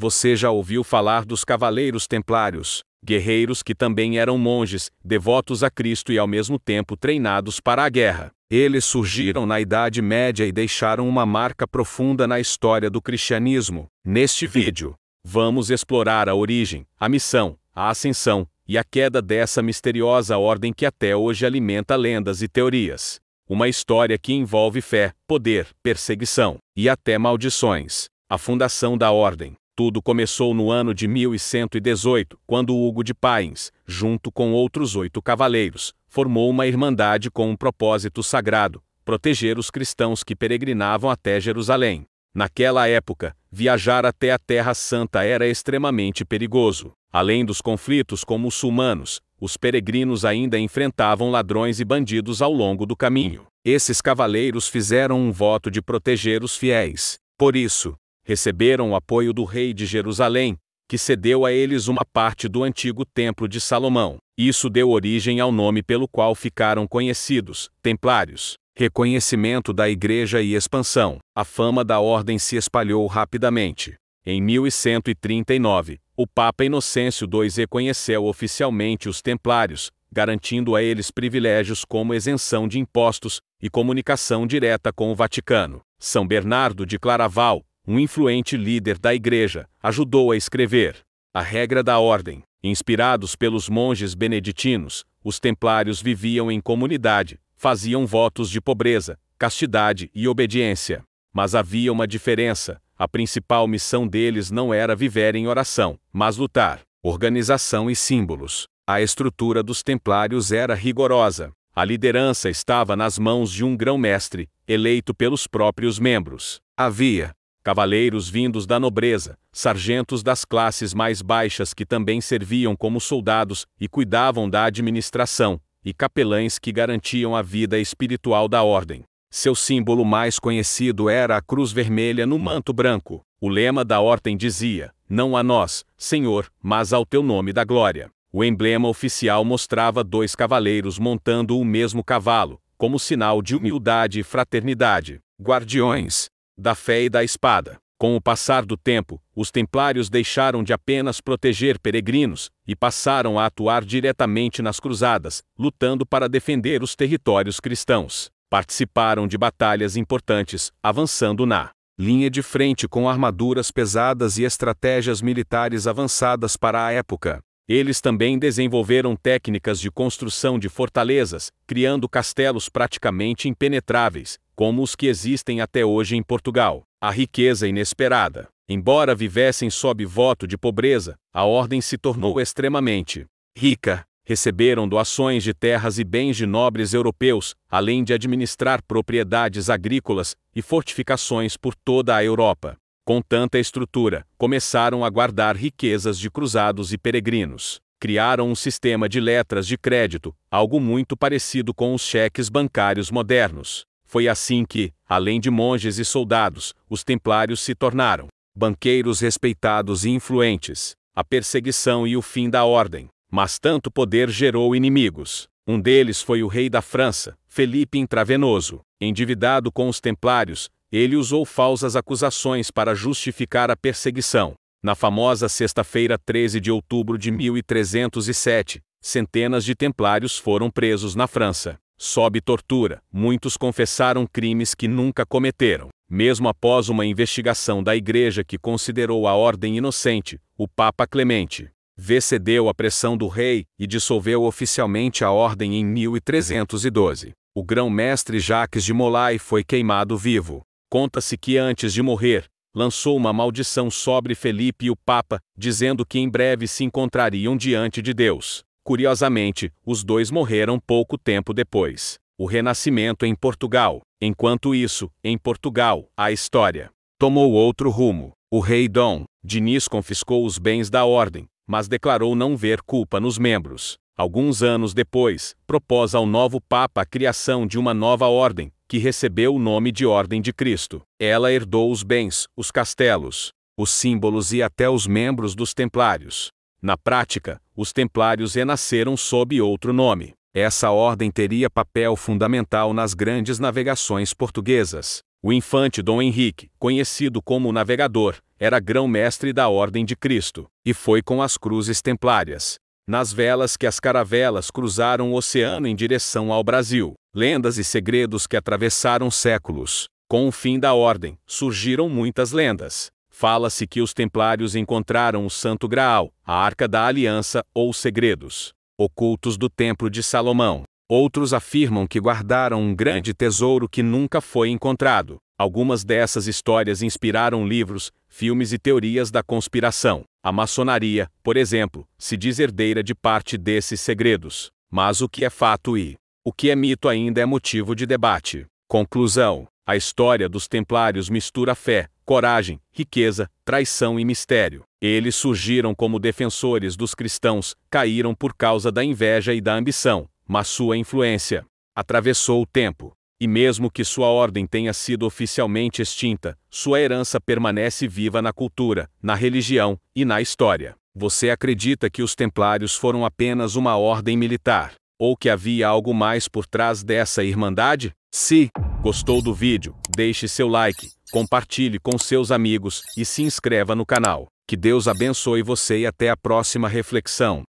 Você já ouviu falar dos Cavaleiros Templários, guerreiros que também eram monges, devotos a Cristo e ao mesmo tempo treinados para a guerra? Eles surgiram na Idade Média e deixaram uma marca profunda na história do cristianismo. Neste vídeo, vamos explorar a origem, a missão, a ascensão e a queda dessa misteriosa ordem que até hoje alimenta lendas e teorias. Uma história que envolve fé, poder, perseguição e até maldições. A fundação da ordem. Tudo começou no ano de 1118, quando Hugo de Payens, junto com outros 8 cavaleiros, formou uma irmandade com um propósito sagrado: proteger os cristãos que peregrinavam até Jerusalém. Naquela época, viajar até a Terra Santa era extremamente perigoso. Além dos conflitos com muçulmanos, os peregrinos ainda enfrentavam ladrões e bandidos ao longo do caminho. Esses cavaleiros fizeram um voto de proteger os fiéis. Por isso, receberam o apoio do rei de Jerusalém, que cedeu a eles uma parte do antigo Templo de Salomão. Isso deu origem ao nome pelo qual ficaram conhecidos, Templários. Reconhecimento da Igreja e expansão. A fama da ordem se espalhou rapidamente. Em 1139, o Papa Inocêncio II reconheceu oficialmente os Templários, garantindo a eles privilégios como isenção de impostos e comunicação direta com o Vaticano. São Bernardo de Claraval, um influente líder da Igreja, ajudou a escrever a regra da ordem. Inspirados pelos monges beneditinos, os templários viviam em comunidade, faziam votos de pobreza, castidade e obediência. Mas havia uma diferença: a principal missão deles não era viver em oração, mas lutar. Organização e símbolos. A estrutura dos templários era rigorosa. A liderança estava nas mãos de um grão-mestre, eleito pelos próprios membros. Havia cavaleiros vindos da nobreza, sargentos das classes mais baixas que também serviam como soldados e cuidavam da administração, e capelães que garantiam a vida espiritual da ordem. Seu símbolo mais conhecido era a cruz vermelha no manto branco. O lema da ordem dizia: "Não a nós, Senhor, mas ao teu nome da glória." O emblema oficial mostrava 2 cavaleiros montando o mesmo cavalo, como sinal de humildade e fraternidade, guardiões da fé e da espada. Com o passar do tempo, os templários deixaram de apenas proteger peregrinos e passaram a atuar diretamente nas cruzadas, lutando para defender os territórios cristãos. Participaram de batalhas importantes, avançando na linha de frente com armaduras pesadas e estratégias militares avançadas para a época. Eles também desenvolveram técnicas de construção de fortalezas, criando castelos praticamente impenetráveis, como os que existem até hoje em Portugal. A riqueza inesperada. Embora vivessem sob voto de pobreza, a ordem se tornou extremamente rica. Receberam doações de terras e bens de nobres europeus, além de administrar propriedades agrícolas e fortificações por toda a Europa. Com tanta estrutura, começaram a guardar riquezas de cruzados e peregrinos. Criaram um sistema de letras de crédito, algo muito parecido com os cheques bancários modernos. Foi assim que, além de monges e soldados, os templários se tornaram banqueiros respeitados e influentes. A perseguição e o fim da ordem. Mas tanto poder gerou inimigos. Um deles foi o rei da França, Felipe Intravenoso. Endividado com os templários, ele usou falsas acusações para justificar a perseguição. Na famosa sexta-feira 13 de outubro de 1307, centenas de templários foram presos na França. Sob tortura, muitos confessaram crimes que nunca cometeram. Mesmo após uma investigação da Igreja que considerou a ordem inocente, o Papa Clemente V cedeu à pressão do rei e dissolveu oficialmente a ordem em 1312. O grão-mestre Jacques de Molay foi queimado vivo. Conta-se que antes de morrer, lançou uma maldição sobre Felipe e o Papa, dizendo que em breve se encontrariam diante de Deus. Curiosamente, os dois morreram pouco tempo depois. O Renascimento em Portugal. Enquanto isso, em Portugal, a história tomou outro rumo. O rei Dom Dinis confiscou os bens da ordem, mas declarou não ver culpa nos membros. Alguns anos depois, propôs ao novo Papa a criação de uma nova ordem, que recebeu o nome de Ordem de Cristo. Ela herdou os bens, os castelos, os símbolos e até os membros dos Templários. Na prática, os Templários renasceram sob outro nome. Essa ordem teria papel fundamental nas grandes navegações portuguesas. O infante Dom Henrique, conhecido como o Navegador, era grão-mestre da Ordem de Cristo, e foi com as cruzes templárias nas velas que as caravelas cruzaram o oceano em direção ao Brasil. Lendas e segredos que atravessaram séculos. Com o fim da Ordem, surgiram muitas lendas. Fala-se que os templários encontraram o Santo Graal, a Arca da Aliança ou os segredos ocultos do Templo de Salomão. Outros afirmam que guardaram um grande tesouro que nunca foi encontrado. Algumas dessas histórias inspiraram livros, filmes e teorias da conspiração. A maçonaria, por exemplo, se diz herdeira de parte desses segredos. Mas o que é fato e o que é mito ainda é motivo de debate. Conclusão: a história dos templários mistura fé, coragem, riqueza, traição e mistério. Eles surgiram como defensores dos cristãos, caíram por causa da inveja e da ambição, mas sua influência atravessou o tempo. E mesmo que sua ordem tenha sido oficialmente extinta, sua herança permanece viva na cultura, na religião e na história. Você acredita que os templários foram apenas uma ordem militar? Ou que havia algo mais por trás dessa irmandade? Se gostou do vídeo, deixe seu like, compartilhe com seus amigos e se inscreva no canal. Que Deus abençoe você e até a próxima reflexão.